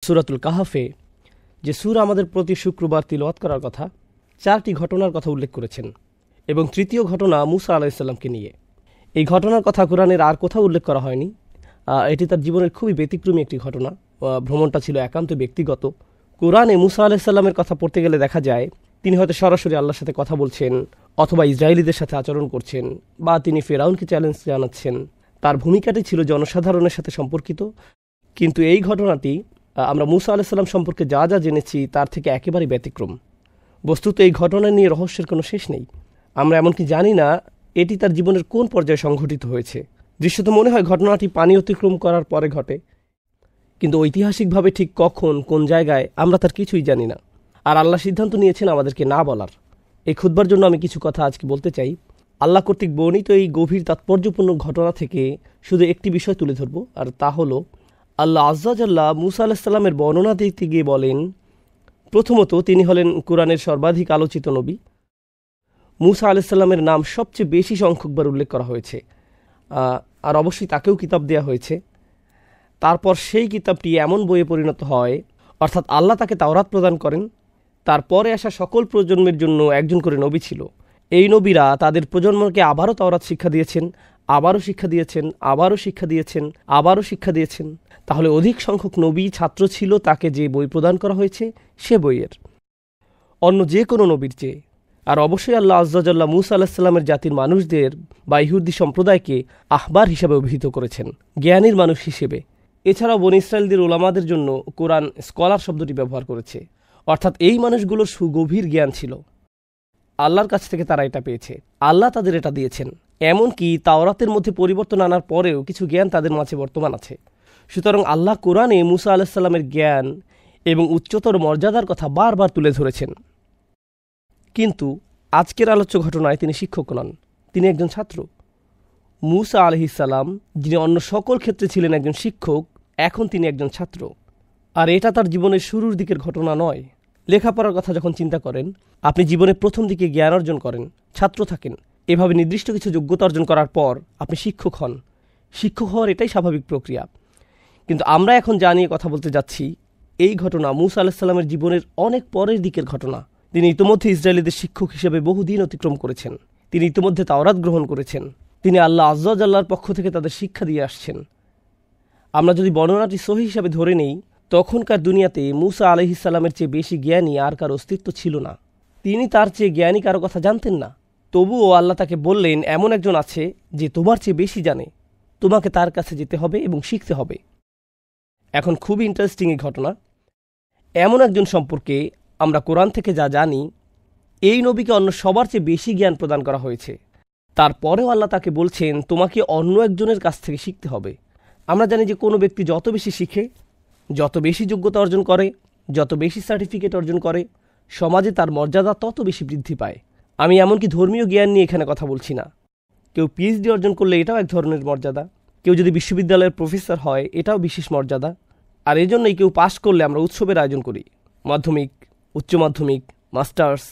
সূরাতুল কাহফে, যে সূরা আমাদের প্রতি শুক্রবার তিলাওয়াত করার কথা, 4টি ঘটনার কথা উল্লেখ করেছেন এবং তৃতীয় ঘটনা মূসা আলাইহিসসালামকে নিয়ে। এই ঘটনার কথা কোরআনের আর কোথাও উল্লেখ করা হয়নি। এটি তার জীবনের খুবই ব্যতিক্রমী একটি ঘটনা। ভ্রমণটা ছিল একান্ত ব্যক্তিগত। কোরআনে মূসা আলাইহিসসালামের কথা পড়তে গেলে দেখা যায় তিনি হয়তো সরাসরি আল্লাহর সাথে কথা বলছেন, অথবা ইসরায়েলিদের সাথে আচরণ করছেন, বা তিনি ফেরাউনকে চ্যালেঞ্জ জানাচ্ছেন। তার ভূমিকাটি ছিল জনসাধারণের সাথে সম্পর্কিত। কিন্তু এই ঘটনাটি আমরা মূসা আলাইহিসসালাম সম্পর্কে যা যা জেনেছি তার থেকে একেবারেই ব্যতিক্রম। বস্তুত এই ঘটনা নিয়ে রহস্যের কোনো শেষ নেই। আমরা এমনকি জানি না এটি তার জীবনের কোন পর্যায়ে সংঘটিত হয়েছে। দৃশ্যত মনে হয় ঘটনাটি পানি অতিক্রম করার পরে ঘটে, কিন্তু ঐতিহাসিকভাবে ঠিক কখন কোন জায়গায় আমরা তার কিছুই জানি না। আর আল্লাহ সিদ্ধান্ত নিয়েছেন আমাদেরকে না বলার। এই খুতবার জন্য আমি কিছু কথা আজকে বলতে চাই। আল্লাহ কর্তৃক বর্ণিত এই গভীর তাৎপর্যপূর্ণ ঘটনা থেকে শুধু একটি বিষয় তুলে ধরব, আর তা হলো আল্লাহ আজ্জা জাল্লা মূসা আলাইহিস সালামের বর্ণনা দিতে গিয়ে বলেন, প্রথমত তিনি হলেন কোরআনের সর্বাধিক আলোচিত নবী। মূসা আলাইহিস সালামের নাম সবচেয়ে বেশি সংখ্যকবার উল্লেখ করা হয়েছে, আর অবশ্যই তাকেও কিতাব দেওয়া হয়েছে। তারপর সেই কিতাবটি এমন বইয়ে পরিণত হয়, অর্থাৎ আল্লাহ তাকে তাওরাত প্রদান করেন। তারপরে আসা সকল প্রজন্মের জন্য একজন করে নবী ছিল। এই নবীরা তাদের প্রজন্মকে আবারও তাওরাত শিক্ষা দিয়েছেন, আবারও শিক্ষা দিয়েছেন, আবারও শিক্ষা দিয়েছেন, আবারও শিক্ষা দিয়েছেন। তাহলে অধিক সংখ্যক নবী ছাত্র ছিল তাকে যে বই প্রদান করা হয়েছে সে বইয়ের, অন্য যে কোনো নবীর চেয়ে। আর অবশ্যই আল্লাহ আজ্জা জাল্লা মূসা আলাইহিস সালামের জাতির মানুষদের বা ইহুদি সম্প্রদায়কে আহবার হিসাবে অভিহিত করেছেন, জ্ঞানীর মানুষ হিসেবে। এছাড়াও বনী ইসরায়েলদের ওলামাদের জন্য কোরআন স্কলার শব্দটি ব্যবহার করেছে, অর্থাৎ এই মানুষগুলোর সুগভীর জ্ঞান ছিল। আল্লাহর কাছ থেকে তারা এটা পেয়েছে, আল্লাহ তাদের এটা দিয়েছেন। এমনকি তাওরাতের মধ্যে পরিবর্তন আনার পরেও কিছু জ্ঞান তাদের মাঝে বর্তমান আছে। সুতরাং আল্লাহ কোরআনে মূসা আলাইহিস সালামের জ্ঞান এবং উচ্চতর মর্যাদার কথা বারবার তুলে ধরেছেন। কিন্তু আজকের আলোচ্য ঘটনায় তিনি শিক্ষক নন, তিনি একজন ছাত্র। মূসা আলাইহিস সালাম, যিনি অন্য সকল ক্ষেত্রে ছিলেন একজন শিক্ষক, এখন তিনি একজন ছাত্র। আর এটা তার জীবনের শুরুর দিকের ঘটনা নয়। লেখাপড়ার কথা যখন চিন্তা করেন, আপনি জীবনের প্রথম দিকে জ্ঞান অর্জন করেন, ছাত্র থাকেন, এভাবে নির্দিষ্ট কিছু যোগ্যতা অর্জন করার পর আপনি শিক্ষক হন। শিক্ষক হওয়ার এটাই স্বাভাবিক প্রক্রিয়া। কিন্তু আমরা এখন যা নিয়ে কথা বলতে যাচ্ছি, এই ঘটনা মূসা আলাইহিস সালামের জীবনের অনেক পরের দিকের ঘটনা। তিনি ইতিমধ্যে ইসরায়েলিদের শিক্ষক হিসেবে বহুদিন অতিক্রম করেছেন। তিনি ইতিমধ্যে তাওরাত গ্রহণ করেছেন। তিনি আল্লাহ আজ্জা জাল্লার পক্ষ থেকে তাদের শিক্ষা দিয়ে আসছেন। আমরা যদি বর্ণনাটি সহি হিসাবে ধরে নেই, তখনকার দুনিয়াতে মূসা আলাইহিস সালামের চেয়ে বেশি জ্ঞানী আর কারো অস্তিত্ব ছিল না। তিনি তার চেয়ে জ্ঞানী কারো কথা জানতেন না। তবুও আল্লাহ তাকে বললেন, এমন একজন আছে যে তোমার চেয়ে বেশি জানে, তোমাকে তার কাছে যেতে হবে এবং শিখতে হবে। এখন খুবই ইন্টারেস্টিং এই ঘটনা। এমন একজন সম্পর্কে আমরা কোরআন থেকে যা জানি, এই নবীকে অন্য সবার চেয়ে বেশি জ্ঞান প্রদান করা হয়েছে। তারপরেও আল্লাহ তাকে বলছেন, তোমাকে অন্য একজনের কাছ থেকে শিখতে হবে। আমরা জানি যে কোনো ব্যক্তি যত বেশি শিখে, যত বেশি যোগ্যতা অর্জন করে, যত বেশি সার্টিফিকেট অর্জন করে, সমাজে তার মর্যাদা তত বেশি বৃদ্ধি পায়। আমি এমনকি ধর্মীয় জ্ঞান নিয়ে এখানে কথা বলছি না। কেউ পিএইচডি অর্জন করলে এটাও এক ধরনের মর্যাদা। কেউ যদি বিশ্ববিদ্যালয়ের প্রফেসর হয় এটাও বিশেষ মর্যাদা। আর এজন্যই কেউ পাশ করলে আমরা উৎসবের আয়োজন করি। মাধ্যমিক, উচ্চ মাধ্যমিক, মাস্টার্স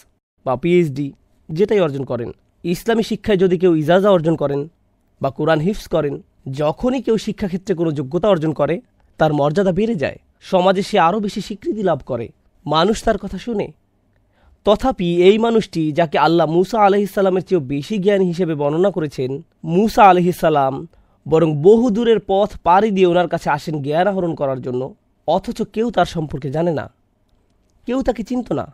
বা পিএইচডি যেটাই অর্জন করেন। ইসলামী শিক্ষায় যদি কেউ ইজাজা অর্জন করেন বা কোরআন হিফজ করেন, যখনই কেউ শিক্ষাক্ষেত্রে কোনো যোগ্যতা অর্জন করে তার মর্যাদা বেড়ে যায়, সমাজে সে আরও বেশি স্বীকৃতি লাভ করে, মানুষ তার কথা শুনে। তথাপি এই মানুষটি, যাকে আল্লাহ মূসা আলাইহিস সালামের চেয়েও বেশি জ্ঞানী হিসেবে বর্ণনা করেছেন, মূসা আলাইহিস সালাম বরং বহু দূরের পথ পাড়ি দিয়ে ওনার কাছে আসেন জ্ঞান আহরণ করার জন্য, অথচ কেউ তার সম্পর্কে জানে না, কেউ তাকে চিনত না।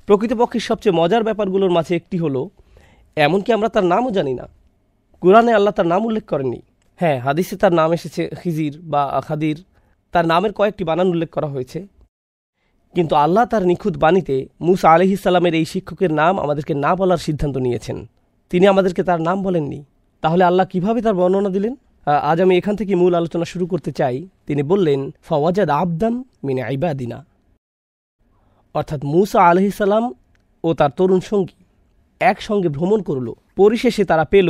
প্রকৃতপক্ষে সবচেয়ে মজার ব্যাপারগুলোর মাঝে একটি হলো, এমনকি আমরা তার নামও জানি না। কোরআনে আল্লাহ তার নাম উল্লেখ করেননি। হ্যাঁ, হাদিসে তার নাম এসেছে খিজির বা খাদির, তার নামের কয়েকটি বানান উল্লেখ করা হয়েছে। কিন্তু আল্লাহ তার নিখুঁত বাণীতে মূসা আলাইহিস সালামের এই শিক্ষকের নাম আমাদেরকে না বলার সিদ্ধান্ত নিয়েছেন। তিনি আমাদেরকে তার নাম বলেননি। তাহলে আল্লাহ কিভাবে তার বর্ণনা দিলেন? আজ আমি এখান থেকে মূল আলোচনা শুরু করতে চাই। তিনি বললেন, ফাওয়াজাদ আবদাম মিন ইবাদিনা, অর্থাৎ মূসা আলাইহিস সালাম ও তার তরুণ সঙ্গী একসঙ্গে ভ্রমণ করল। পরিশেষে তারা পেল,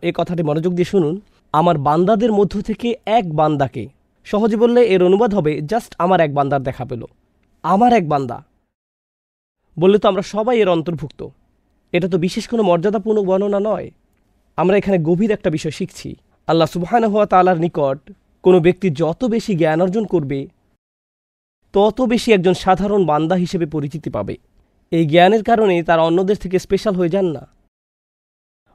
এ কথাটি মনোযোগ দিয়ে শুনুন, আমার বান্দাদের মধ্য থেকে এক বান্দাকে। সহজে বললে এর অনুবাদ হবে, জাস্ট আমার এক বান্দার দেখা পেল। আমার এক বান্দা বললে তো আমরা সবাই এর অন্তর্ভুক্ত। এটা তো বিশেষ কোনো মর্যাদাপূর্ণ বর্ণনা নয়। আমরা এখানে গভীর একটা বিষয় শিখছি। আল্লাহ সুবহানাহু ওয়া তাআলার নিকট কোনো ব্যক্তি যত বেশি জ্ঞান অর্জন করবে, তত বেশি একজন সাধারণ বান্দা হিসেবে পরিচিতি পাবে। এই জ্ঞানের কারণে তারা অন্যদের থেকে স্পেশাল হয়ে যান না,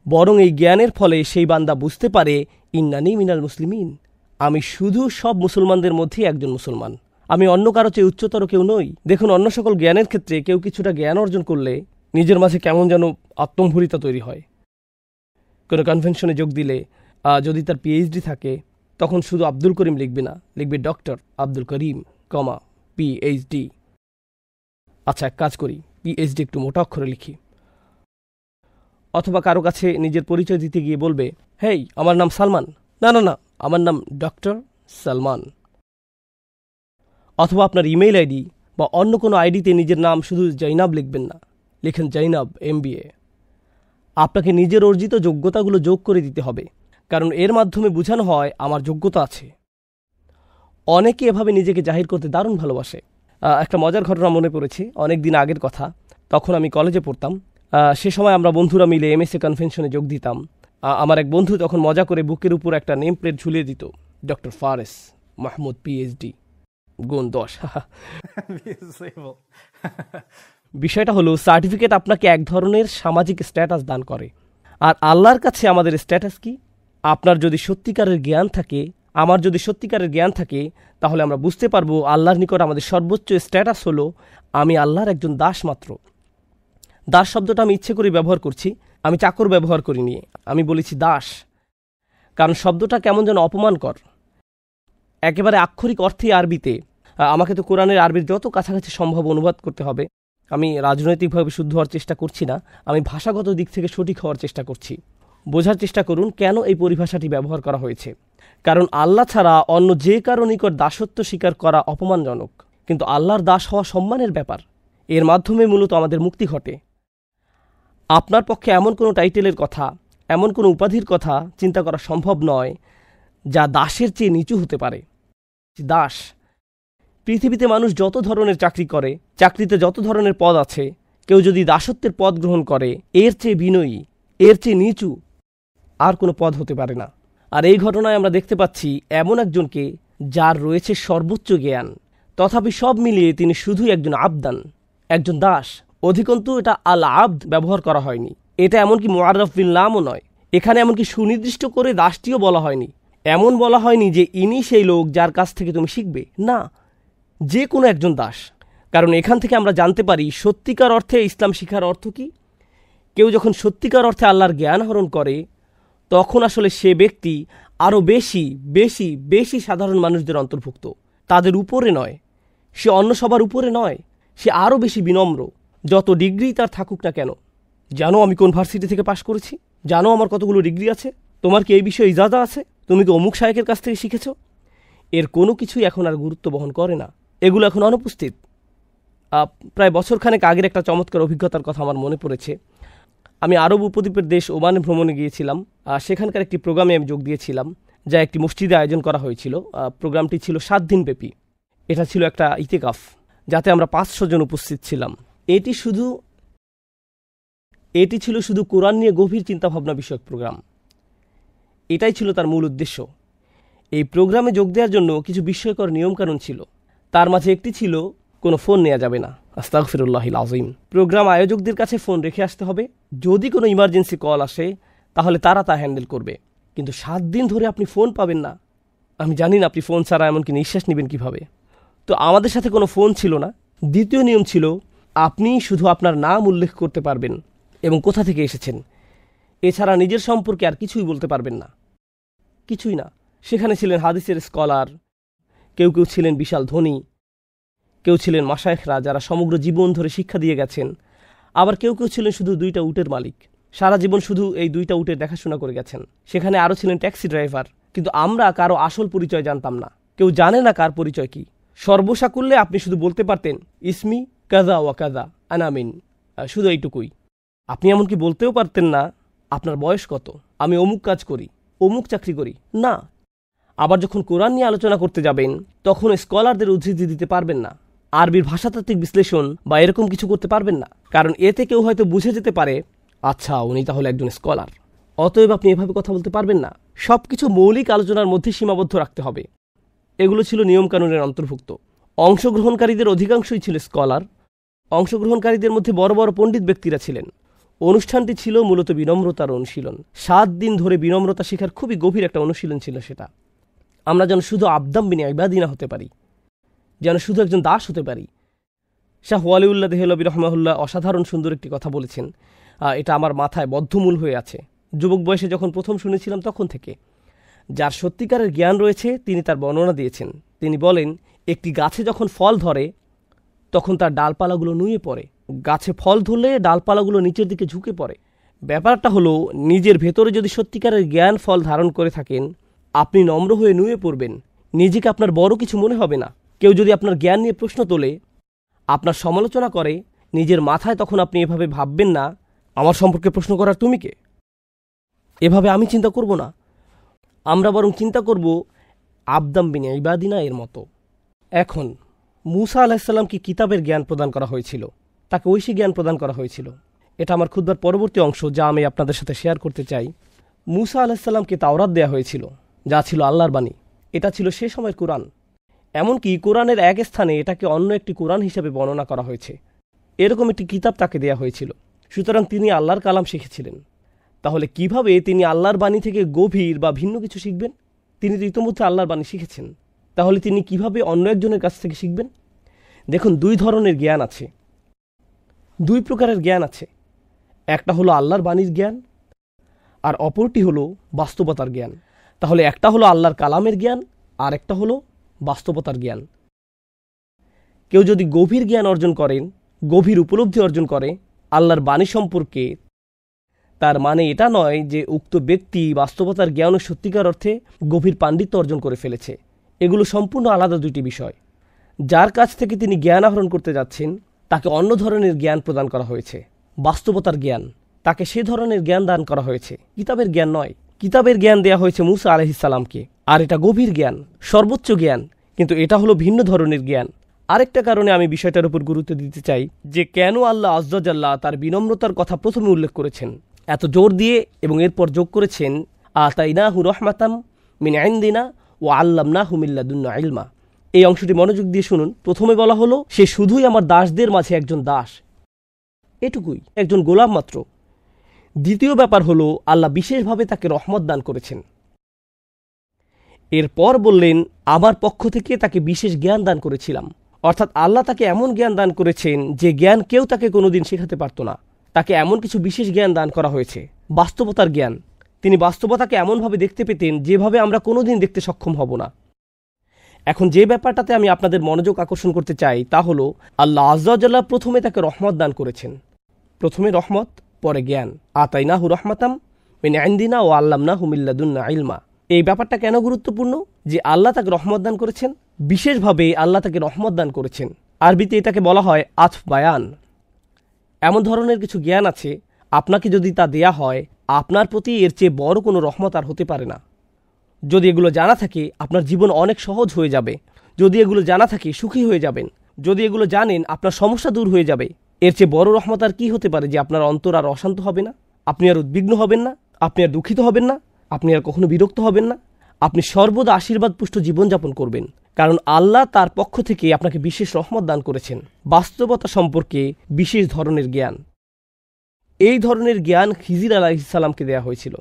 বরং এই জ্ঞানের ফলে সেই বান্দা বুঝতে পারে ইন্নানি মিনাল মুসলিমিন, আমি শুধু সব মুসলমানদের মধ্যে একজন মুসলমান, আমি অন্য কারো চেয়ে উচ্চতর কেউ নই। দেখুন, অন্য সকল জ্ঞানের ক্ষেত্রে কেউ কিছুটা জ্ঞান অর্জন করলে নিজের মাঝে কেমন যেন আত্মম্ভরিতা তৈরি হয়। কোনো কনভেনশনে যোগ দিলে যদি তার পিএইচডি থাকে, তখন শুধু আব্দুল করিম লিখবে না, লিখবে ডক্টর আব্দুল করিম, পিএইচডি। আচ্ছা, এক কাজ করি, পিএইচডি একটু মোটা অক্ষরে লিখি। অথবা কারো কাছে নিজের পরিচয় দিতে গিয়ে বলবে, হেই, আমার নাম সালমান। না না না, আমার নাম ডক্টর সালমান। অথবা আপনার ইমেইল আইডি বা অন্য কোনো আইডিতে নিজের নাম শুধু জৈনাব লিখবেন না, লিখেন জৈনাব MBA। আপনাকে নিজের অর্জিত যোগ্যতাগুলো যোগ করে দিতে হবে, কারণ এর মাধ্যমে বোঝানো হয় আমার যোগ্যতা আছে। অনেকে এভাবে নিজেকে জাহির করতে দারুণ ভালোবাসে। একটা মজার ঘটনা মনে পড়েছে, অনেক দিন আগের কথা। তখন আমি কলেজে পড়তাম। সে সময় আমরা বন্ধুরা মিলে MSA কনভেনশনে যোগ দিতাম। আমার এক বন্ধু তখন মজা করে বুকের উপর একটা নেম প্লেট ঝুলিয়ে দিত, ডক্টর ফারেস মাহমুদ PhD, গুণ 10। বিষয়টা হলো, সার্টিফিকেট আপনাকে এক ধরনের সামাজিক স্ট্যাটাস দান করে। আর আল্লাহর কাছে আমাদের স্ট্যাটাস কি? আপনার যদি সত্যিকারের জ্ঞান থাকে, আমার যদি সত্যিকারের জ্ঞান থাকে, তাহলে আমরা বুঝতে পারবো আল্লাহর নিকট আমাদের সর্বোচ্চ স্ট্যাটাস হলো আমি আল্লাহর একজন দাস মাত্র। দাস শব্দটা আমি ইচ্ছে করে ব্যবহার করছি, আমি চাকর ব্যবহার করিনি, আমি বলেছি দাস, কারণ শব্দটা কেমন যেন অপমানকর। একেবারে আক্ষরিক অর্থে আরবিতে, আমাকে তো কোরআনের আরবির যত কাছাকাছি সম্ভব অনুবাদ করতে হবে। আমি রাজনৈতিকভাবে শুদ্ধ হওয়ার চেষ্টা করছি না, আমি ভাষাগত দিক থেকে সঠিক হওয়ার চেষ্টা করছি। বোঝার চেষ্টা করুন কেন এই পরিভাষাটি ব্যবহার করা হয়েছে। কারণ আল্লাহ ছাড়া অন্য যে কারো নিকট দাসত্ব স্বীকার করা অপমানজনক, কিন্তু আল্লাহর দাস হওয়া সম্মানের ব্যাপার। এর মাধ্যমে মূলত আমাদের মুক্তি ঘটে। আপনার পক্ষে এমন কোনো টাইটেলের কথা, এমন কোনো উপাধির কথা চিন্তা করা সম্ভব নয় যা দাসের চেয়ে নিচু হতে পারে। দাস, পৃথিবীতে মানুষ যত ধরনের চাকরি করে, চাকরিতে যত ধরনের পদ আছে, কেউ যদি দাসত্বের পদ গ্রহণ করে, এর চেয়ে বিনয়ী, এর চেয়ে নিচু আর কোনো পদ হতে পারে না। আর এই ঘটনায় আমরা দেখতে পাচ্ছি এমন একজনকে যার রয়েছে সর্বোচ্চ জ্ঞান, তথাপি সব মিলিয়ে তিনি শুধুই একজন আবদান, একজন দাস। অধিকন্তু এটা আল আবদ ব্যবহার করা হয়নি। এটা এমনকি মুআররাফ বিল নামও নয়। এখানে এমনকি সুনির্দিষ্ট করে দাসটিও বলা হয়নি। এমন বলা হয়নি যে ইনি সেই লোক যার কাছ থেকে তুমি শিখবে, না, যে কোনো একজন দাস। কারণ এখান থেকে আমরা জানতে পারি সত্যিকার অর্থে ইসলাম শিখার অর্থ কি। কেউ যখন সত্যিকার অর্থে আল্লাহর জ্ঞান আহরণ করে, তখন আসলে সে ব্যক্তি আরও বেশি বেশি বেশি সাধারণ মানুষদের অন্তর্ভুক্ত, তাদের উপরে নয়। সে অন্য সবার উপরে নয়, সে আরও বেশি বিনম্র, যত ডিগ্রি তার থাকুক না কেন। জানো আমি কোন ভার্সিটি থেকে পাশ করেছি? জানো আমার কতগুলো ডিগ্রি আছে? তোমার কি এই বিষয়ে ইজাজা আছে? তুমি কি অমুক শায়েখের কাছ থেকে শিখেছ? এর কোনো কিছুই এখন আর গুরুত্ব বহন করে না, এগুলো এখন অনুপস্থিত। প্রায় বছরখানেক আগের একটা চমৎকার অভিজ্ঞতার কথা আমার মনে পড়েছে। আমি আরব উপদ্বীপের দেশ ওমানে ভ্রমণে গিয়েছিলাম। সেখানকার একটি প্রোগ্রামে আমি যোগ দিয়েছিলাম, যা একটি মসজিদে আয়োজন করা হয়েছিল। প্রোগ্রামটি ছিল 7 দিন ব্যাপী। এটা ছিল একটা ইতেকাফ, যাতে আমরা 500 জন উপস্থিত ছিলাম। এটি ছিল শুধু কোরআন নিয়ে গভীর চিন্তাভাবনা বিষয়ক প্রোগ্রাম। এটাই ছিল তার মূল উদ্দেশ্য। এই প্রোগ্রামে যোগ দেওয়ার জন্য কিছু বিস্ময়কর নিয়মকানুন ছিল। তার মাঝে একটি ছিল, কোনো ফোন নেওয়া যাবে না। আস্তাগফিরুল্লাহিল আযীম। প্রোগ্রাম আয়োজকদের কাছে ফোন রেখে আসতে হবে। যদি কোনো ইমার্জেন্সি কল আসে, তাহলে তারা তা হ্যান্ডেল করবে। কিন্তু 7 দিন ধরে আপনি ফোন পাবেন না। আমি জানি না আপনি ফোন ছাড়া এমনকি নিঃশ্বাস নেবেন কিভাবে। তো আমাদের সাথে কোনো ফোন ছিল না। দ্বিতীয় নিয়ম ছিল, আপনি শুধু আপনার নাম উল্লেখ করতে পারবেন এবং কোথা থেকে এসেছেন। এছাড়া নিজের সম্পর্কে আর কিছুই বলতে পারবেন না, কিছুই না। সেখানে ছিলেন হাদিসের স্কলার, কেউ কেউ ছিলেন বিশাল ধনী, কেউ ছিলেন মাশায়েখরা যারা সমগ্র জীবন ধরে শিক্ষা দিয়ে গেছেন, আবার কেউ কেউ ছিলেন শুধু 2টা উটের মালিক, সারা জীবন শুধু এই 2টা উটের দেখাশোনা করে গেছেন। সেখানে আরও ছিলেন ট্যাক্সি ড্রাইভার। কিন্তু আমরা কারো আসল পরিচয় জানতাম না, কেউ জানে না কার পরিচয় কি। সর্বসাকুল্যে আপনি শুধু বলতে পারতেন, ইসমি কাজা ওয়া কাজা আনামিন, শুধু এইটুকুই। আপনি এমনকি বলতেও পারতেন না আপনার বয়স কত, আমি অমুক কাজ করি, অমুক চাকরি করি, না। আবার যখন কোরআন নিয়ে আলোচনা করতে যাবেন, তখন স্কলারদের উদ্ধৃতি দিতে পারবেন না, আরবির ভাষাতাত্ত্বিক বিশ্লেষণ বা এরকম কিছু করতে পারবেন না, কারণ এতে কেউ হয়তো বুঝে যেতে পারে, আচ্ছা উনি তাহলে একজন স্কলার। অতএব আপনি এভাবে কথা বলতে পারবেন না। সব কিছু মৌলিক আলোচনার মধ্যে সীমাবদ্ধ রাখতে হবে। এগুলো ছিল নিয়মকানুনের অন্তর্ভুক্ত। অংশগ্রহণকারীদের অধিকাংশই ছিল স্কলার। অংশগ্রহণকারীদের মধ্যে বড় বড় পণ্ডিত ব্যক্তিরা ছিলেন। অনুষ্ঠানটি ছিল মূলত বিনম্রতার অনুশীলন। 7 দিন ধরে বিনম্রতা শেখার খুবই গভীর একটা অনুশীলন ছিল সেটা। আমরা যেন শুধু আবদাম বিন ইবাদিনা হতে পারি, যেন শুধু একজন দাস হতে পারি। শাহ ওয়ালিউল্লাহ দেহলভী রহমাহুল্লাহ অসাধারণ সুন্দর একটি কথা বলেছেন, এটা আমার মাথায় বদ্ধমূল হয়ে আছে। যুবক বয়সে যখন প্রথম শুনেছিলাম তখন থেকে। যার সত্যিকারের জ্ঞান রয়েছে তিনি তার বর্ণনা দিয়েছেন। তিনি বলেন, একটি গাছে যখন ফল ধরে তখন তার ডালপালাগুলো নুয়ে পড়ে। গাছে ফল ধরলে ডালপালাগুলো নিচের দিকে ঝুঁকে পড়ে। ব্যাপারটা হলো, নিজের ভেতরে যদি সত্যিকারের জ্ঞান ফল ধারণ করে থাকেন, আপনি নম্র হয়ে নুয়ে পড়বেন। নিজেকে আপনার বড় কিছু মনে হবে না। কেউ যদি আপনার জ্ঞান নিয়ে প্রশ্ন তোলে, আপনার সমালোচনা করে, নিজের মাথায় তখন আপনি এভাবে ভাববেন না, আমার সম্পর্কে প্রশ্ন করার তুমি কে, এভাবে আমি চিন্তা করব না। আমরা বরং চিন্তা করব আবদাম বিন ইবাদিনা এর মতো। এখন মূসা আলাইহিসসালামকে কিতাবের জ্ঞান প্রদান করা হয়েছিল, তাকে ঐশী জ্ঞান প্রদান করা হয়েছিল। এটা আমার খুতবার পরবর্তী অংশ, যা আমি আপনাদের সাথে শেয়ার করতে চাই। মূসা আলাইহিসসালামকে তাওরাত দেয়া হয়েছিল, যা ছিল আল্লাহর বাণী। এটা ছিল সে সময়ের কোরআন। এমনকি কোরআনের এক স্থানে এটাকে অন্য একটি কোরআন হিসেবে বর্ণনা করা হয়েছে। এরকম একটি কিতাব তাকে দেয়া হয়েছিল। সুতরাং তিনি আল্লাহর কালাম শিখেছিলেন। তাহলে কিভাবে তিনি আল্লাহর বাণী থেকে গভীর বা ভিন্ন কিছু শিখবেন? তিনি তো ইতিমধ্যে আল্লাহর বাণী শিখেছেন। তাহলে তিনি কিভাবে অন্য একজনের কাছ থেকে শিখবেন? দেখুন, 2 ধরনের জ্ঞান আছে, 2 প্রকারের জ্ঞান আছে। একটা হলো আল্লাহর বাণীর জ্ঞান, আর অপরটি হলো বাস্তবতার জ্ঞান। তাহলে একটা হলো আল্লাহর কালামের জ্ঞান, আর একটা হলো বাস্তবতার জ্ঞান। কেউ যদি গভীর জ্ঞান অর্জন করেন, গভীর উপলব্ধি অর্জন করে আল্লাহর বাণী সম্পর্কে, তার মানে এটা নয় যে উক্ত ব্যক্তি বাস্তবতার জ্ঞান ও সত্যিকার অর্থে গভীর পাণ্ডিত্য অর্জন করে ফেলেছে। এগুলো সম্পূর্ণ আলাদা 2টি বিষয়। যার কাছ থেকে তিনি জ্ঞান আহরণ করতে যাচ্ছেন তাকে অন্য ধরনের জ্ঞান প্রদান করা হয়েছে, বাস্তবতার জ্ঞান। তাকে সে ধরনের জ্ঞান দান করা হয়েছে, কিতাবের জ্ঞান নয়। কিতাবের জ্ঞান দেয়া হয়েছে মূসা আলাইহিসসালামকে, আর এটা গভীর জ্ঞান, সর্বোচ্চ জ্ঞান, কিন্তু এটা হলো ভিন্ন ধরনের জ্ঞান। আরেকটা কারণে আমি বিষয়টার উপর গুরুত্ব দিতে চাই যে কেন আল্লাহ আযজা জাল্লা তার বিনম্রতার কথা প্রথমে উল্লেখ করেছেন এত জোর দিয়ে, এবং এরপর যোগ করেছেন আতাইনাহু রাহমাতাম মিন ইনদিনা ওয়া আল্লামনাহু মিন লাদুন্না ইলমা। এই অংশটি মনোযোগ দিয়ে শুনুন। প্রথমে বলা হলো, সে শুধুই আমার দাসদের মাঝে একজন দাস, এটুকুই, একজন গোলাম মাত্র। দ্বিতীয় ব্যাপার হলো, আল্লাহ বিশেষভাবে তাকে রহমত দান করেছেন। এরপর বললেন, আমার পক্ষ থেকে তাকে বিশেষ জ্ঞান দান করেছিলাম। অর্থাৎ আল্লাহ তাকে এমন জ্ঞান দান করেছেন যে জ্ঞান কেউ তাকে কোনোদিন শেখাতে পারত না। তাকে এমন কিছু বিশেষ জ্ঞান দান করা হয়েছে, বাস্তবতার জ্ঞান। তিনি বাস্তবতাকে এমনভাবে দেখতে পেতেন যেভাবে আমরা কোনোদিন দেখতে সক্ষম হব না। এখন যে ব্যাপারটাতে আমি আপনাদের মনোযোগ আকর্ষণ করতে চাই তা হলো, আল্লাহ আযজা ওয়া জাল্লা প্রথমে তাকে রহমত দান করেছেন। প্রথমে রহমত, পরে জ্ঞান। আতাইনাহু রাহমাতাম মিন ইনদিনা ওয়া আল্লামনাহু মিন লাদুন্না ইলমা। এই ব্যাপারটা কেন গুরুত্বপূর্ণ যে আল্লাহ তাকে রহমত দান করেছেন? বিশেষভাবে আল্লাহ তাকে রহমত দান করেছেন। আরবিতে এটাকে বলা হয় আতফ বায়ান। এমন ধরনের কিছু জ্ঞান আছে, আপনাকে যদি তা দেয়া হয়, আপনার প্রতি এর চেয়ে বড় কোনো রহমত আর হতে পারে না। যদি এগুলো জানা থাকে, আপনার জীবন অনেক সহজ হয়ে যাবে। যদি এগুলো জানা থাকে, সুখী হয়ে যাবেন। যদি এগুলো জানেন, আপনার সমস্যা দূর হয়ে যাবে। এর চেয়ে বড় রহমত আর কি হতে পারে যে আপনার অন্তর আর অশান্ত হবে না, আপনি আর উদ্বিগ্ন হবেন না, আপনি আর দুঃখিত হবেন না, আপনি আর কখনো বিরক্ত হবেন না। আপনি সর্বদা আশীর্বাদপুষ্ট জীবনযাপন করবেন, কারণ আল্লাহ তার পক্ষ থেকে আপনাকে বিশেষ রহমত দান করেছেন, বাস্তবতা সম্পর্কে বিশেষ ধরনের জ্ঞান। এই ধরনের জ্ঞান খিজির আলাইহিসসালামকে দেয়া হয়েছিল।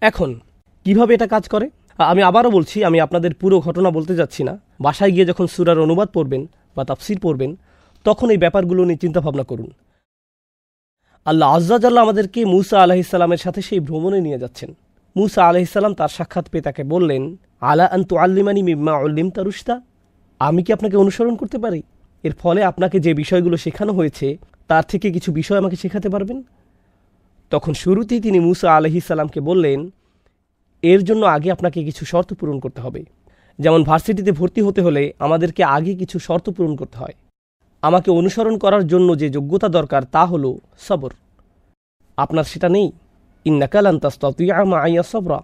এখন কিভাবে এটা কাজ করে? আমি আবারও বলছি, আমি আপনাদের পুরো ঘটনা বলতে যাচ্ছি না। বাসায় গিয়ে যখন সূরার অনুবাদ পড়বেন বা তাফসীর পড়বেন, তখন এই ব্যাপারগুলো নিয়ে চিন্তাভাবনা করুন। আল্লাহ আযজা জাল্লা আমাদেরকে মূসা আলাইহিসসালামের সাথে সেই ভ্রমণে নিয়ে যাচ্ছেন। মূসা আলাইহিসসালাম তার সাক্ষাৎ পেয়ে তাকে বললেন, আলা আন তুআল্লিমানি মিম্মা উল্লিমতা রুশদা, আমি কি আপনাকে অনুসরণ করতে পারি? এর ফলে আপনাকে যে বিষয়গুলো শেখানো হয়েছে তার থেকে কিছু বিষয় আমাকে শেখাতে পারবেন? তখন শুরুতেই তিনি মূসা আলাইহিসসালামকে বললেন, এর জন্য আগে আপনাকে কিছু শর্ত পূরণ করতে হবে। যেমন ভার্সিটিতে ভর্তি হতে হলে আমাদেরকে আগে কিছু শর্ত পূরণ করতে হয়। আমাকে অনুসরণ করার জন্য যে যোগ্যতা দরকার তা হলো সবর। আপনার সেটা নেই। ইন্নাকা লান তাসতাতিআ মাইয়া সবরা,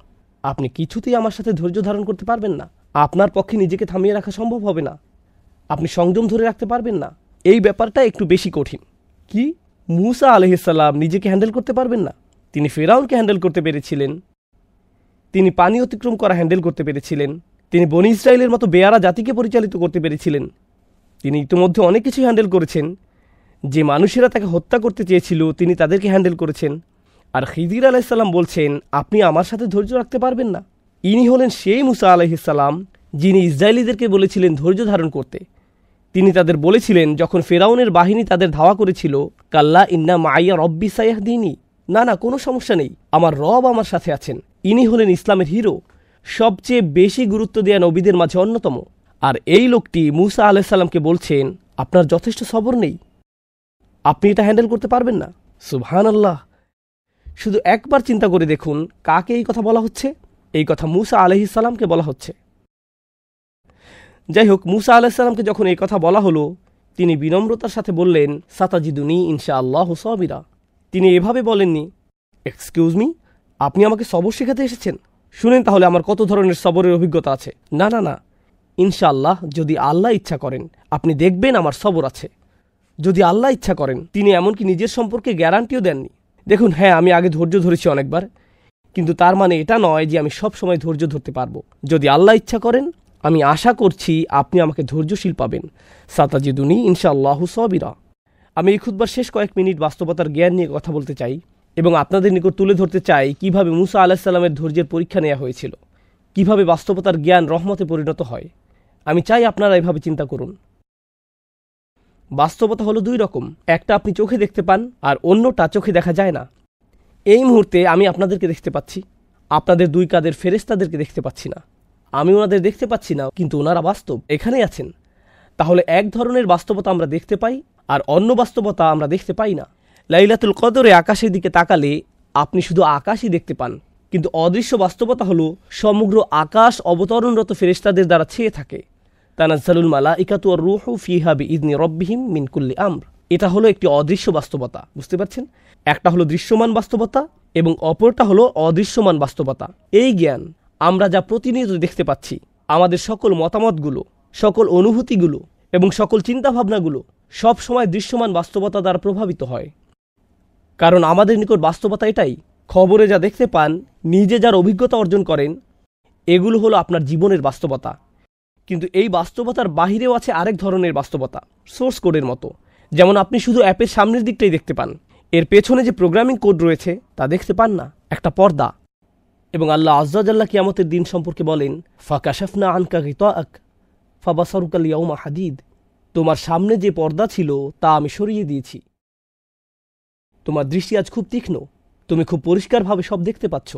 আপনি কিছুতেই আমার সাথে ধৈর্য ধারণ করতে পারবেন না। আপনার পক্ষে নিজেকে থামিয়ে রাখা সম্ভব হবে না। আপনি সংযম ধরে রাখতে পারবেন না। এই ব্যাপারটা একটু বেশি কঠিন। কি? মূসা আলাইহিসসালাম নিজেকে হ্যান্ডেল করতে পারবেন না? তিনি ফিরআউনকে হ্যান্ডেল করতে পেরেছিলেন, তিনি পানি অতিক্রম করা হ্যান্ডেল করতে পেরেছিলেন, তিনি বনি ইসরাইলের মতো বেয়ারা জাতিকে পরিচালিত করতে পেরেছিলেন, তিনি ইতিমধ্যে অনেক কিছু হ্যান্ডেল করেছেন। যে মানুষেরা তাকে হত্যা করতে চেয়েছিল তিনি তাদেরকে হ্যান্ডেল করেছেন। আর খিদির আলাইসাল্লাম বলছেন, আপনি আমার সাথে ধৈর্য রাখতে পারবেন না? ইনি হলেন সেই মুসা আলাইহিসসালাম যিনি ইসরায়েলিদেরকে বলেছিলেন ধৈর্য ধারণ করতে। তিনি তাদের বলেছিলেন যখন ফেরাউনের বাহিনী তাদের ধাওয়া করেছিল, কাল্লা ইন্না মাইয়া রব্বি সায়াহদিনী, না না, কোনো সমস্যা নেই, আমার রব আমার সাথে আছেন। ইনি হলেন ইসলামের হিরো, সবচেয়ে বেশি গুরুত্ব দেয়া নবীদের মাঝে অন্যতম। আর এই লোকটি মুসা আলাইসাল্লামকে বলছেন, আপনার যথেষ্ট সবর নেই, আপনি এটা হ্যান্ডেল করতে পারবেন না। সুবহানাল্লাহ! শুধু একবার চিন্তা করে দেখুন, কাকে এই কথা বলা হচ্ছে? এই কথা মুসা আলাইহিসসালামকে বলা হচ্ছে। যাই হোক, মুসা আলাইহিসসালামকে যখন এই কথা বলা হলো, তিনি বিনম্রতার সাথে বললেন, সাতাজিদুনি ইনশাআল্লাহু সাবিরা। তিনি এভাবে বলেননি, এক্সকিউজ মি, আপনি আমাকে সবর শেখাতে এসেছেন? শুনেন তাহলে আমার কত ধরনের সবরের অভিজ্ঞতা আছে। না না না, ইনশাআল্লাহ, যদি আল্লাহ ইচ্ছা করেন আপনি দেখবেন আমার সবর আছে। যদি আল্লাহ ইচ্ছা করেন। তিনি এমনকি নিজের সম্পর্কে গ্যারান্টিও দেননি। দেখুন, হ্যাঁ, আমি আগে ধৈর্য ধরেছি অনেকবার, কিন্তু তার মানে এটা নয় যে আমি সব সময় ধৈর্য ধরতে পারবো। যদি আল্লাহ ইচ্ছা করেন, আমি আশা করছি আপনি আমাকে ধৈর্যশীল পাবেন। সাতাজিদুনি ইনশাআল্লাহু সাবিরা। আমি এই খুতবার শেষ কয়েক মিনিট বাস্তবতার জ্ঞান নিয়ে কথা বলতে চাই এবং আপনাদের নিকট তুলে ধরতে চাই কিভাবে মুসা আলাইহিসসালামের ধৈর্যের পরীক্ষা নেওয়া হয়েছিল, কিভাবে বাস্তবতার জ্ঞান রহমতে পরিণত হয়। আমি চাই আপনারা এভাবে চিন্তা করুন। বাস্তবতা হলো দুই রকম, একটা আপনি চোখে দেখতে পান আর অন্যটা চোখে দেখা যায় না। এই মুহূর্তে আমি আপনাদেরকে দেখতে পাচ্ছি, আপনাদের দুই কাঁধের ফেরেশতাদেরকে দেখতে পাচ্ছি না। আমি ওনাদের দেখতে পাচ্ছি না, কিন্তু ওনারা বাস্তব, এখানেই আছেন। তাহলে এক ধরনের বাস্তবতা আমরা দেখতে পাই আর অন্য বাস্তবতা আমরা দেখতে পাই না। লাইলাতুল কদরে আকাশের দিকে তাকালে আপনি শুধু আকাশই দেখতে পান, কিন্তু অদৃশ্য বাস্তবতা হলো সমগ্র আকাশ অবতরণরত ফেরেশতাদের দ্বারা ছেয়ে থাকে। তানাজ্জালুল মালাইকাতু ওয়ার রূহু ফিহা বিইذনি রাব্বিহিম মিন কুল্লি আমর। এটা হলো একটি অদৃশ্য বাস্তবতা, বুঝতে পারছেন? একটা হলো দৃশ্যমান বাস্তবতা এবং অপরটা হলো অদৃশ্যমান বাস্তবতা। এই জ্ঞান আমরা যা প্রতিনিয়ত দেখতে পাচ্ছি, আমাদের সকল মতামতগুলো, সকল অনুভূতিগুলো এবং সকল চিন্তাভাবনাগুলো সব সময় দৃশ্যমান বাস্তবতা দ্বারা প্রভাবিত হয়। কারণ আমাদের নিকট বাস্তবতা এটাই, খবরে যা দেখতে পান, নিজে যার অভিজ্ঞতা অর্জন করেন, এগুলো হলো আপনার জীবনের বাস্তবতা। কিন্তু এই বাস্তবতার বাহিরেও আছে আরেক ধরনের বাস্তবতা, সোর্স কোডের মতো। যেমন আপনি শুধু অ্যাপের সামনের দিকটাই দেখতে পান, এর পেছনে যে প্রোগ্রামিং কোড রয়েছে তা দেখতে পান না, একটা পর্দা। এবং আল্লাহ আযজা জাল্লা কিয়ামতের দিন সম্পর্কে বলেন, ফাকাশাফনা আনকা গিতাআক ফাবাসারুকা আল-ইয়াওমা হাদিদ। তোমার সামনে যে পর্দা ছিল তা আমি সরিয়ে দিয়েছি, তোমার দৃষ্টি আজ খুব তীক্ষ্ণ, তুমি খুব পরিষ্কারভাবে সব দেখতে পাচ্ছ।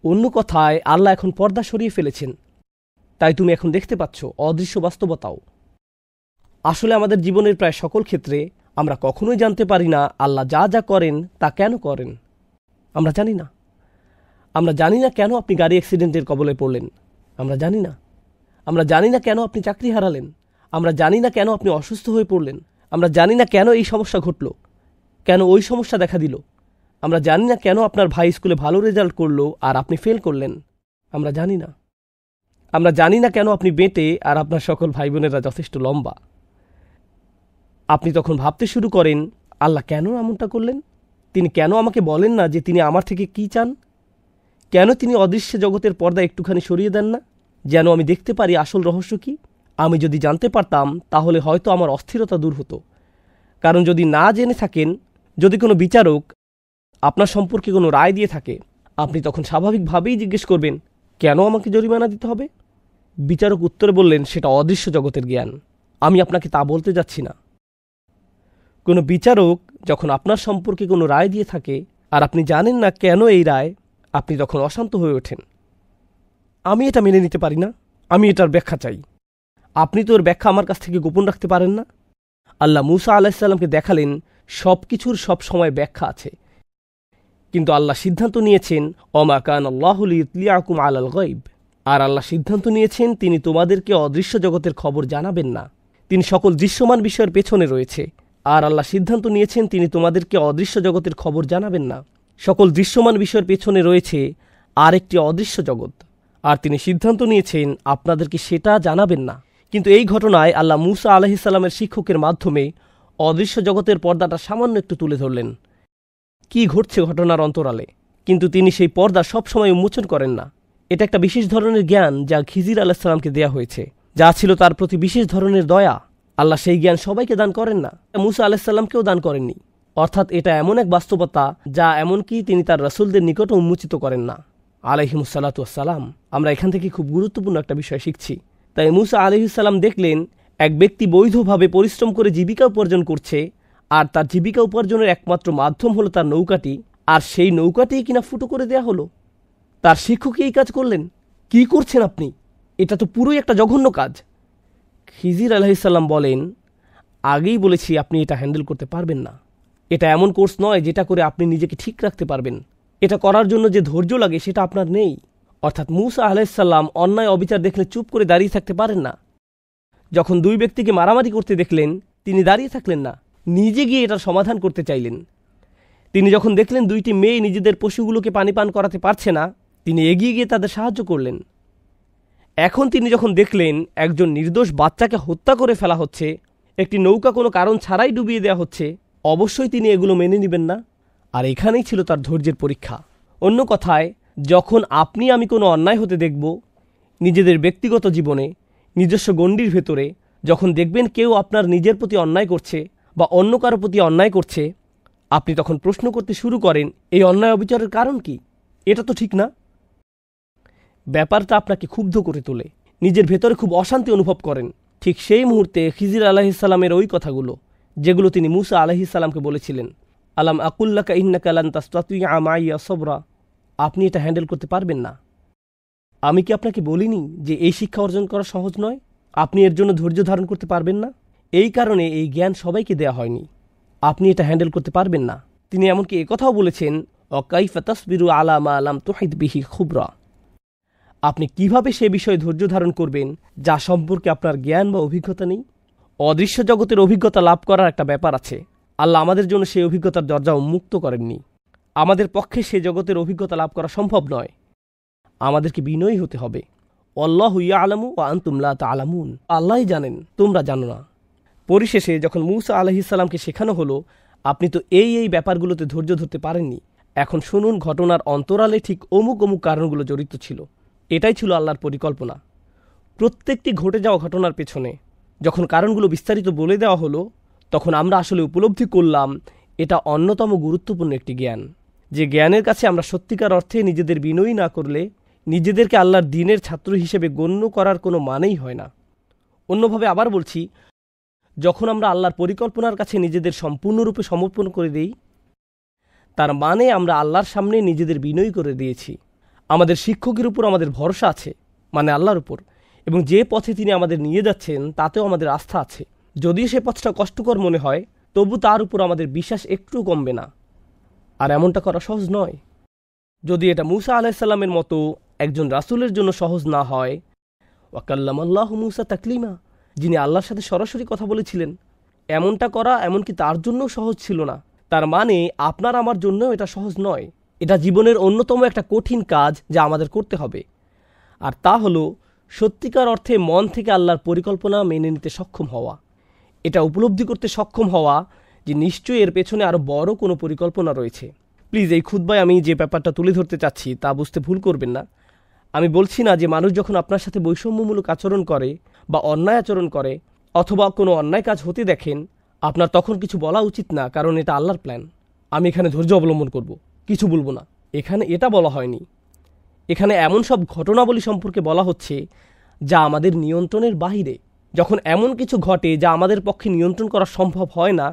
অন্য কথায় আল্লাহ এখন পর্দা সরিয়ে ফেলেছেন, তাই তুমি এখন দেখতে পাচ্ছ অদৃশ্য বাস্তবতাও। আসলে আমাদের জীবনের প্রায় সকল ক্ষেত্রে আমরা কখনোই জানতে পারি না আল্লাহ যা যা করেন তা কেন করেন। আমরা জানি না। আমরা জানি না কেন আপনি গাড়ি অ্যাক্সিডেন্টের কবলে পড়লেন, আমরা জানি না। আমরা জানি না কেন আপনি চাকরি হারালেন, আমরা জানি না কেন আপনি অসুস্থ হয়ে পড়লেন, আমরা জানি না কেন এই সমস্যা ঘটল, কেন ওই সমস্যা দেখা দিল। আমরা জানি না কেন আপনার ভাই স্কুলে ভালো রেজাল্ট করলো আর আপনি ফেল করলেন, আমরা জানি না। আমরা জানি না কেন আপনি বেঁটে আর আপনার সকল ভাই বোনেরা যথেষ্ট লম্বা। আপনি তখন ভাবতে শুরু করেন, আল্লাহ কেন এমনটা করলেন? তিনি কেন আমাকে বলেন না যে তিনি আমার থেকে কি চান? কেন তিনি অদৃশ্য জগতের পর্দা একটুখানি সরিয়ে দেন না, যেন আমি দেখতে পারি আসল রহস্য কি? আমি যদি জানতে পারতাম তাহলে হয়তো আমার অস্থিরতা দূর হতো। কারণ যদি না জেনে থাকেন, যদি কোনো বিচারক আপনার সম্পর্কে কোনো রায় দিয়ে থাকে, আপনি তখন স্বাভাবিকভাবেই জিজ্ঞেস করবেন, কেন আমাকে জরিমানা দিতে হবে? বিচারক উত্তরে বললেন, সেটা অদৃশ্য জগতের জ্ঞান, আমি আপনাকে তা বলতে যাচ্ছি না। কোনো বিচারক যখন আপনার সম্পর্কে কোনো রায় দিয়ে থাকে আর আপনি জানেন না কেন এই রায়, আপনি তখন অশান্ত হয়ে ওঠেন। আমি এটা মেনে নিতে পারি না, আমি এটার ব্যাখ্যা চাই। আপনি তো ওর ব্যাখ্যা আমার কাছ থেকে গোপন রাখতে পারেন না। আল্লাহ মুসা আলাইহিসসালামকে দেখালেন সব কিছুর সব সময় ব্যাখ্যা আছে, কিন্তু আল্লাহ সিদ্ধান্ত নিয়েছেন ওমা কান আল্লাহু লিইতলিআকুম আলাল গায়ব। আর আল্লাহ সিদ্ধান্ত নিয়েছেন তিনি তোমাদেরকে অদৃশ্য জগতের খবর জানাবেন না। তিনি সকল দৃশ্যমান বিষয়ের পেছনে রয়েছে। আর আল্লাহ সিদ্ধান্ত নিয়েছেন তিনি তোমাদেরকে অদৃশ্য জগতের খবর জানাবেন না। সকল দৃশ্যমান বিষয়ের পেছনে রয়েছে আর একটি অদৃশ্য জগৎ, আর তিনি সিদ্ধান্ত নিয়েছেন আপনাদেরকে সেটা জানাবেন না। কিন্তু এই ঘটনায় আল্লাহ মুসা আলাইহিসসালামের শিক্ষকের মাধ্যমে অদৃশ্য জগতের পর্দাটা সামান্য একটু তুলে ধরলেন, কি ঘটছে ঘটনার অন্তরালে। কিন্তু তিনি সেই পর্দা সবসময় উন্মোচন করেন না। এটা একটা বিশেষ ধরনের জ্ঞান যা খিজির আলাইহিসসালামকে দেয়া হয়েছে, যা ছিল তার প্রতি বিশেষ ধরনের দয়া। আল্লাহ সেই জ্ঞান সবাইকে দান করেন না, মুসা আলাইহিসসালামকেও দান করেননি। অর্থাৎ এটা এমন এক বাস্তবতা যা এমনকি তিনি তার রাসূলদের নিকটও উন্মোচিত করেন না আলাইহিমুসসালাতু ওয়াসসালাম। আমরা এখান থেকে খুব গুরুত্বপূর্ণ একটা বিষয় শিখছি। তাই মুসা আলাইহিসসালাম দেখলেন এক ব্যক্তি বৈধভাবে পরিশ্রম করে জীবিকা উপার্জন করছে, আর তার জীবিকা উপার্জনের একমাত্র মাধ্যম হলো তার নৌকাটি, আর সেই নৌকাটিই কিনা ফুটো করে দেয়া হলো। তার শিক্ষকই এই কাজ করলেন। কি করছেন আপনি? এটা তো পুরোই একটা জঘন্য কাজ। খিজির আলাইহিসসালাম বলেন, আগেই বলেছি আপনি এটা হ্যান্ডেল করতে পারবেন না। এটা এমন কোর্স নয় যেটা করে আপনি নিজেকে ঠিক রাখতে পারবেন। এটা করার জন্য যে ধৈর্য লাগে সেটা আপনার নেই। অর্থাৎ মুসা আলাইহিসসালাম অন্যায় অবিচার দেখলে চুপ করে দাঁড়িয়ে থাকতে পারেন না। যখন দুই ব্যক্তিকে মারামারি করতে দেখলেন, তিনি দাঁড়িয়ে থাকলেন না, নিজে গিয়ে এটার সমাধান করতে চাইলেন। তিনি যখন দেখলেন দুইটি মেয়ে নিজেদের পশুগুলোকে পানি পান করাতে পারছে না, তিনি এগিয়ে গিয়ে তাদের সাহায্য করলেন। এখন তিনি যখন দেখলেন একজন নির্দোষ বাচ্চাকে হত্যা করে ফেলা হচ্ছে, একটি নৌকা কোনো কারণ ছাড়াই ডুবিয়ে দেওয়া হচ্ছে, অবশ্যই তিনি এগুলো মেনে নেবেন না। আর এখানেই ছিল তার ধৈর্যের পরীক্ষা। অন্য কথায়, যখন আপনি আমি কোনো অন্যায় হতে দেখব, নিজেদের ব্যক্তিগত জীবনে, নিজস্ব গণ্ডির ভেতরে, যখন দেখবেন কেউ আপনার নিজের প্রতি অন্যায় করছে বা অন্য কারো প্রতি অন্যায় করছে, আপনি তখন প্রশ্ন করতে শুরু করেন, এই অন্যায় অবিচারের কারণ কি? এটা তো ঠিক না। ব্যাপারটা আপনাকে ক্ষুব্ধ করে তোলে, নিজের ভেতরে খুব অশান্তি অনুভব করেন। ঠিক সেই মুহূর্তে খিজির আলাইহিসসালামের ওই কথাগুলো, যেগুলো তিনি মুসা আলাইহিসসালামকে বলেছিলেন, আলাম আকুল্লাকা ইন্নাকা লান তাসতাতিআ মাইয়া সবরা, আপনি এটা হ্যান্ডেল করতে পারবেন না। আমি কি আপনাকে বলিনি যে এই শিক্ষা অর্জন করা সহজ নয়? আপনি এর জন্য ধৈর্য ধারণ করতে পারবেন না। এই কারণে এই জ্ঞান সবাইকে দেয়া হয়নি। আপনি এটা হ্যান্ডেল করতে পারবেন না। তিনি এমনকি একথাও বলেছেন, অকাইফা তাসবিরু আলা মা লাম তুহিত বিহি খুবরা, আপনি কিভাবে সে বিষয়ে ধৈর্য ধারণ করবেন যা সম্পর্কে আপনার জ্ঞান বা অভিজ্ঞতা নেই? অদৃশ্য জগতের অভিজ্ঞতা লাভ করার একটা ব্যাপার আছে। আল্লাহ আমাদের জন্য সেই অভিজ্ঞতার দরজা উন্মুক্ত করেননি। আমাদের পক্ষে সে জগতের অভিজ্ঞতা লাভ করা সম্ভব নয়। আমাদেরকে বিনয়ী হতে হবে। আল্লাহু ইয়ালামু ওয়া আনতুম লা তা'লামুন, আল্লাহই জানেন, তোমরা জানো না। পরিশেষে যখন মুসা আলাইহিসসালামকে শেখানো হলো, আপনি তো এই ব্যাপারগুলোতে ধৈর্য ধরতে পারেননি, এখন শুনুন ঘটনার অন্তরালে ঠিক অমুক অমুক কারণগুলো জড়িত ছিল। এটাই ছিল আল্লাহর পরিকল্পনা। প্রত্যেকটি ঘটে যাওয়া ঘটনার পেছনে যখন কারণগুলো বিস্তারিত বলে দেওয়া হলো, তখন আমরা আসলে উপলব্ধি করলাম এটা অন্যতম গুরুত্বপূর্ণ একটি জ্ঞান, যে জ্ঞানের কাছে আমরা সত্যিকার অর্থে নিজেদের বিনয়ী না করলে নিজেদেরকে আল্লাহর দ্বীনের ছাত্র হিসেবে গণ্য করার কোনো মানেই হয় না। অন্যভাবে আবার বলছি, যখন আমরা আল্লাহর পরিকল্পনার কাছে নিজেদের সম্পূর্ণরূপে সমর্পণ করে দিই, তার মানে আমরা আল্লাহর সামনে নিজেদের বিনয়ী করে দিয়েছি। আমাদের শিক্ষকের উপর আমাদের ভরসা আছে, মানে আল্লাহর উপর, এবং যে পথে তিনি আমাদের নিয়ে যাচ্ছেন তাতেও আমাদের আস্থা আছে। যদিও সে পথটা কষ্টকর মনে হয়, তবু তার উপর আমাদের বিশ্বাস একটুও কমবে না। আর এমনটা করা সহজ নয়। যদি এটা মুসা আলাইহিসসালামের মতো একজন রাসূলের জন্য সহজ না হয়, ওয়াকাল্লামাল্লাহু মুসা তাকলিমা, যিনি আল্লাহর সাথে সরাসরি কথা বলেছিলেন, এমনটা করা এমনকি তার জন্যও সহজ ছিল না। তার মানে আপনার আমার জন্যও এটা সহজ নয়। এটা জীবনের অন্যতম একটা কঠিন কাজ যা আমাদের করতে হবে। আর তা হলো সত্যিকার অর্থে মন থেকে আল্লাহর পরিকল্পনা মেনে নিতে সক্ষম হওয়া। এটা উপলব্ধি করতে সক্ষম হওয়া যে নিশ্চয়ই এর পেছনে আরও বড় কোনো পরিকল্পনা রয়েছে। প্লিজ এই খুতবায় আমি যে ব্যাপারটা তুলে ধরতে চাচ্ছি তা বুঝতে ভুল করবেন না। আমি বলছি না যে মানুষ যখন আপনার সাথে বৈষম্যমূলক আচরণ করে বা অন্যায় আচরণ করে অথবা কোনো অন্যায় কাজ হতে দেখেন, আপনার তখন কিছু বলা উচিত না, কারণ এটা আল্লাহর প্ল্যান। আমি এখানে ধৈর্য অবলম্বন করব, কিছু বলবো না। এখানে এটা বলা হয়নি। এখানে এমন সব ঘটনাবলী সম্পর্কে বলা হচ্ছে যা আমাদের নিয়ন্ত্রণের বাহিরে। যখন এমন কিছু ঘটে যা আমাদের পক্ষে নিয়ন্ত্রণ করা সম্ভব হয় না,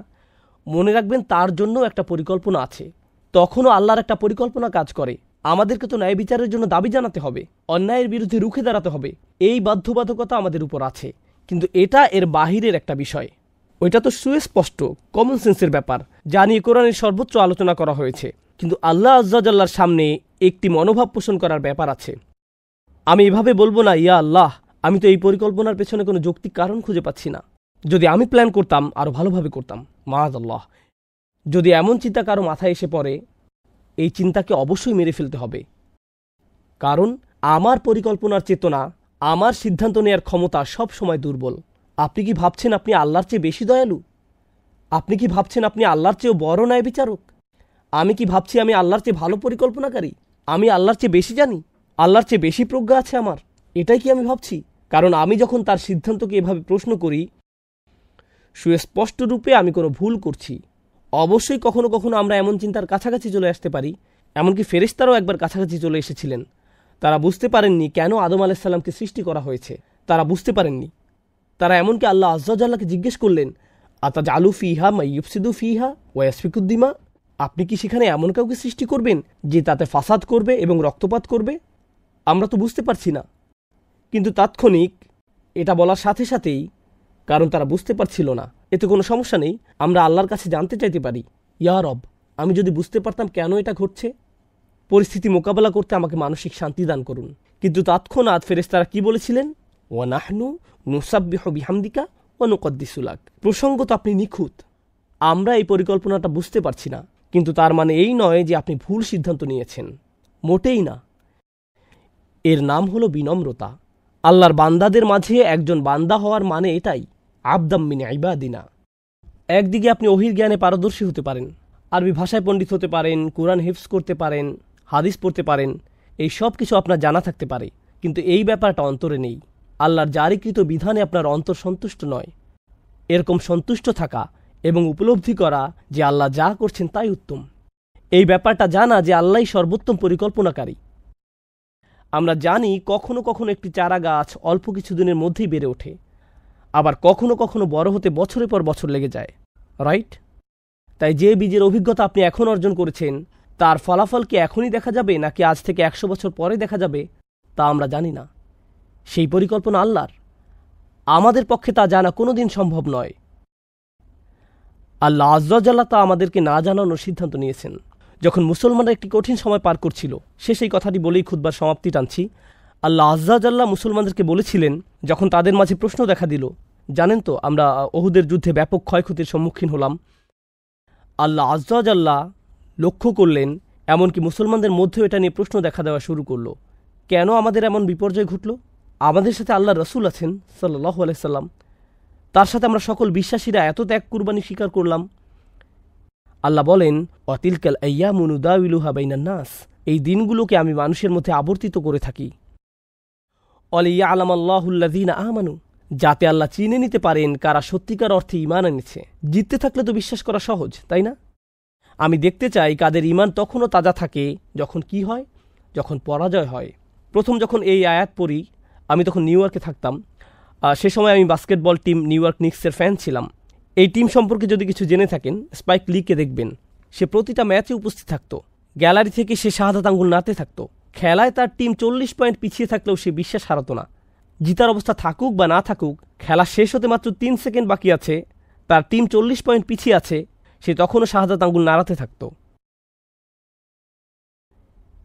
মনে রাখবেন তার জন্য একটা পরিকল্পনা আছে। তখনও আল্লাহর একটা পরিকল্পনা কাজ করে। আমাদেরকে তো ন্যায় বিচারের জন্য দাবি জানাতে হবে, অন্যায়ের বিরুদ্ধে রুখে দাঁড়াতে হবে। এই বাধ্যবাধকতা আমাদের উপর আছে, কিন্তু এটা এর বাহিরের একটা বিষয়। ওইটা তো সুস্পষ্ট কমন সেন্সের ব্যাপার, যা নিয়ে কোরআনের সর্বোচ্চ আলোচনা করা হয়েছে। কিন্তু আল্লাহ আজ্জাজাল্লাহর সামনে একটি মনোভাব পোষণ করার ব্যাপার আছে। আমি এভাবে বলবো না, ইয়া আল্লাহ, আমি তো এই পরিকল্পনার পেছনে কোনো যৌক্তিক কারণ খুঁজে পাচ্ছি না। যদি আমি প্ল্যান করতাম আরও ভালোভাবে করতাম। মাআযাল্লাহ, যদি এমন চিন্তা কারো মাথায় এসে পড়ে, এই চিন্তাকে অবশ্যই মেরে ফেলতে হবে। কারণ আমার পরিকল্পনার চেতনা, আমার সিদ্ধান্ত নেওয়ার ক্ষমতা সব সময় দুর্বল। আপনি কি ভাবছেন আপনি আল্লাহর চেয়ে বেশি দয়ালু? আপনি কি ভাবছেন আপনি আল্লাহর চেয়েও বড় ন্যায় বিচারক? আমি কি ভাবছি আমি আল্লাহর চেয়ে ভালো পরিকল্পনাকারী? আমি আল্লাহর চেয়ে বেশি জানি, আল্লাহর চেয়ে বেশি প্রজ্ঞা আছে আমার? এটাই কি আমি ভাবছি? কারণ আমি যখন তার সিদ্ধান্তকে এভাবে প্রশ্ন করি, সুস্পষ্ট রূপে আমি কোনো ভুল করছি। অবশ্যই কখনো কখনো আমরা এমন চিন্তার কাছাকাছি চলে আসতে পারি, এমনকি ফেরেশতারাও একবার কাছাকাছি চলে এসেছিলেন। তারা বুঝতে পারেননি কেন আদম আলাইহিসসালামকে সৃষ্টি করা হয়েছে, তারা বুঝতে পারেননি। তারা এমনকি আল্লাহ আযজা ওয়া জাল্লাকে জিজ্ঞেস করলেন, আতাজআলু ফিহা মাইয়ুফসিদু ফিহা ওয়া ইয়াসফিকুদ দিমা, আপনি কি সেখানে এমন কাউকে সৃষ্টি করবেন যে তাতে ফাসাদ করবে এবং রক্তপাত করবে? আমরা তো বুঝতে পারছি না। কিন্তু তাৎক্ষণিক এটা বলার সাথে সাথেই, কারণ তারা বুঝতে পারছিল না, এতে কোনো সমস্যা নেই, আমরা আল্লাহর কাছে জানতে চাইতে পারি, ইয়া রব, আমি যদি বুঝতে পারতাম কেন এটা ঘটছে, পরিস্থিতি মোকাবেলা করতে আমাকে মানসিক শান্তি দান করুন। কিন্তু তৎক্ষণাৎ ফেরেশতারা কি বলেছিলেন? ওয়া নাহনু নুসাব্বিহু বিহামদিকা ওয়া নুকদ্দিসু লাক, প্রসঙ্গত আপনি নিখুঁত, আমরা এই পরিকল্পনাটা বুঝতে পারছি না, কিন্তু তার মানে এই নয় যে আপনি ভুল সিদ্ধান্ত নিয়েছেন, মোটেই না। এর নাম হলো বিনম্রতা। আল্লাহর বান্দাদের মাঝে একজন বান্দা হওয়ার মানে এটাই, আবদাম মিন ইবাদিনা। একদিকে আপনি ওহীর জ্ঞানে পারদর্শী হতে পারেন, আরবি ভাষায় পণ্ডিত হতে পারেন, কোরআন হিফজ করতে পারেন, হাদিস পড়তে পারেন, এই সব কিছু আপনার জানা থাকতে পারে, কিন্তু এই ব্যাপারটা অন্তরে নেই। আল্লাহর জারিকৃত বিধানে আপনার অন্তর সন্তুষ্ট নয়। এরকম সন্তুষ্ট থাকা এবং উপলব্ধি করা যে আল্লাহ যা করছেন তাই উত্তম, এই ব্যাপারটা জানা যে আল্লাহই সর্বোত্তম পরিকল্পনাকারী। আমরা জানি কখনো কখনো একটি চারা গাছ অল্প কিছুদিনের মধ্যেই বেড়ে ওঠে, আবার কখনো কখনো বড় হতে বছরের পর বছর লেগে যায়, রাইট? তাই যে বীজের অভিজ্ঞতা আপনি এখন অর্জন করেছেন তার ফলাফল কি এখনই দেখা যাবে নাকি আজ থেকে 100 বছর পরে দেখা যাবে তা আমরা জানি না। সেই পরিকল্পনা আল্লাহর, আমাদের পক্ষে তা জানা কোনোদিন সম্ভব নয়। আল্লাহ আযজা ওয়া জাল্লা তা আমাদেরকে না জানানোর সিদ্ধান্ত নিয়েছেন। যখন মুসলমানরা একটি কঠিন সময় পার করছিল, সেই কথাটি বলেই খুতবার সমাপ্তি টানছি। আল্লাহ আযজা ওয়া জাল্লা মুসলমানদেরকে বলেছিলেন, যখন তাদের মাঝে প্রশ্ন দেখা দিল, জানেন তো আমরা উহুদের যুদ্ধে ব্যাপক ক্ষয়ক্ষতির সম্মুখীন হলাম, আল্লাহ আযজা ওয়া জাল্লা লক্ষ্য করলেন, এমনকি মুসলমানদের মধ্যেও এটা নিয়ে প্রশ্ন দেখা দেওয়া শুরু করলো, কেন আমাদের এমন বিপর্যয় ঘটল? আমাদের সাথে আল্লাহর রাসূল আছেন সাল্লাল্লাহু আলাইহি সাল্লাম, তার সাথে আমরা সকল বিশ্বাসীরা এত ত্যাগ কুরবানি স্বীকার করলাম। আল্লাহ বলেন, ওয়াতিলকাল আইয়ামু নুদাউিলুহা বাইনান নাস, এই দিনগুলোকে আমি মানুষের মধ্যে আবর্তিত করে থাকি। ওয়ালিয়ালামাল্লাহুল্লাযীনা আমানু, যাতে আল্লাহ চিনে নিতে পারেন কারা সত্যিকার অর্থে ঈমান এনেছে। জিততে থাকলে তো বিশ্বাস করা সহজ, তাই না? আমি দেখতে চাই কাদের ঈমান তখনও তাজা থাকে যখন কি হয়, যখন পরাজয় হয়। প্রথম যখন এই আয়াত পড়ি, আমি তখন নিউ ইয়র্কে থাকতাম। সে সময় আমি বাস্কেটবল টিম নিউ ইয়র্ক নিক্সের ফ্যান ছিলাম। এই টিম সম্পর্কে যদি কিছু জেনে থাকেন, স্পাইক লিকে দেখবেন, সে প্রতিটা ম্যাচে উপস্থিত থাকত। গ্যালারি থেকে সে শাহাদাত আঙ্গুল নাড়তে থাকত। খেলায় তার টিম 40 পয়েন্ট পিছিয়ে থাকলেও সে বিশ্বাস হারাত না। জিতার অবস্থা থাকুক বা না থাকুক, খেলা শেষ হতে মাত্র 3 সেকেন্ড বাকি আছে, তার টিম 40 পয়েন্ট পিছিয়ে আছে, সে তখনও শাহাদাত আঙ্গুল নাড়াতে থাকত।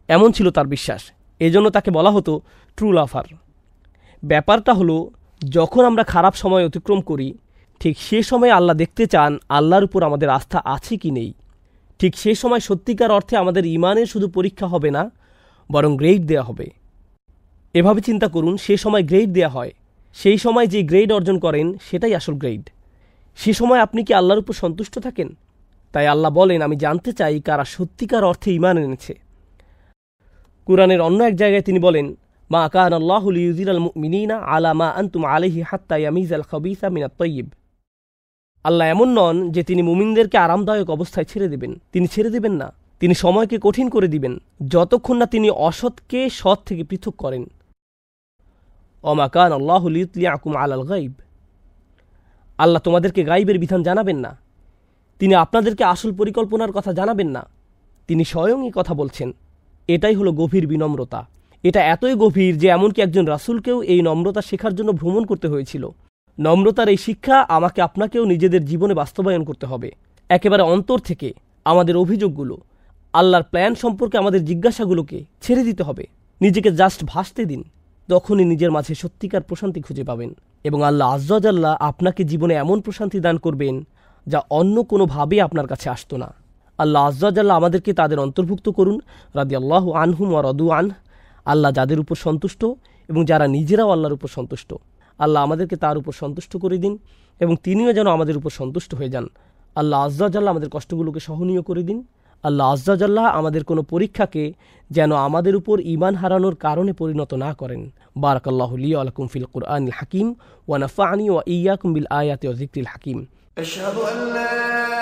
এমন ছিল তার বিশ্বাস। এজন্য তাকে বলা হতো ট্রু লাভার। ব্যাপারটা হলো, যখন আমরা খারাপ সময় অতিক্রম করি, ঠিক সে সময় আল্লাহ দেখতে চান আল্লাহর উপর আমাদের আস্থা আছে কি নেই। ঠিক সে সময় সত্যিকার অর্থে আমাদের ঈমানের শুধু পরীক্ষা হবে না, বরং গ্রেড দেয়া হবে। এভাবে চিন্তা করুন, সে সময় গ্রেড দেয়া হয়, সেই সময় যে গ্রেড অর্জন করেন সেটাই আসল গ্রেড। সে সময় আপনি কি আল্লাহর উপর সন্তুষ্ট থাকেন? তাই আল্লাহ বলেন, আমি জানতে চাই কারা সত্যিকার অর্থে ঈমান এনেছে। কুরআনের অন্য এক জায়গায় তিনি বলেন, মা কানা আল্লাহু লিইয়ুযিরাল মুমিনিনা আলা মা আনতুম আলাইহি হাত্তা ইয়ামিযাল খাবিসা মিনাত তাইয়্যিব। আল্লাহ এমন নন যে তিনি মুমিনদেরকে আরামদায়ক অবস্থায় ছেড়ে দেবেন। তিনি ছেড়ে দেবেন না, তিনি সময়কে কঠিন করে দিবেন যতক্ষণ না তিনি অসৎকে সৎ থেকে পৃথক করেন। ওমা কানা আল্লাহু লিইয়ুতলিআকুম আলাল গায়ব, আল্লাহ তোমাদেরকে গায়বের বিধান জানাবেন না, তিনি আপনাদেরকে আসল পরিকল্পনার কথা জানাবেন না, তিনি স্বয়ংই কথা বলছেন। এটাই হলো গভীর বিনম্রতা। এটা এতই গভীর যে এমনকি একজন রাসূলকেও এই নম্রতা শেখার জন্য ভ্রমণ করতে হয়েছিল। নম্রতার এই শিক্ষা আমাকে আপনাকেও নিজেদের জীবনে বাস্তবায়ন করতে হবে। একেবারে অন্তর থেকে আমাদের অভিযোগগুলো, আল্লাহর প্ল্যান সম্পর্কে আমাদের জিজ্ঞাসাগুলোকে ছেড়ে দিতে হবে। নিজেকে জাস্ট ভাসতে দিন, তখনই নিজের মাঝে সত্যিকার প্রশান্তি খুঁজে পাবেন এবং আল্লাহ আযজা ওয়া জাল্লা আপনাকে জীবনে এমন প্রশান্তি দান করবেন যা অন্য কোনোভাবে আপনার কাছে আসতো না। আল্লাহ আযজা ওয়া জাল্লা আমাদেরকে তাদের অন্তর্ভুক্ত করুন, রাদিয়াল্লাহু আনহুম ওয়া রাদু আনহু। আল্লাহ যাদের উপর সন্তুষ্ট এবং যারা নিজেরাও আল্লাহর উপর সন্তুষ্ট, আল্লাহ আমাদেরকে তার উপর সন্তুষ্ট করে দিন এবং তিনিও যেন আমাদের উপর সন্তুষ্ট হয়ে যান। আল্লাহ আযজা ওয়া জাল্লা আমাদের কষ্টগুলোকে সহনীয় করে দিন। আল্লাহ আযজা ওয়া জাল্লা আমাদের কোনো পরীক্ষাকে যেন আমাদের উপর ঈমান হারানোর কারণে পরিণত না করেন। বারাকাল্লাহু লি ওয়া লাকুম ফিল কুরআনিল হাকিম ওয়া নাফা'নি ওয়া ইয়্যাকুম বিল আয়াতি ওয়া যিকরিল হাকিম। أشهد أن لا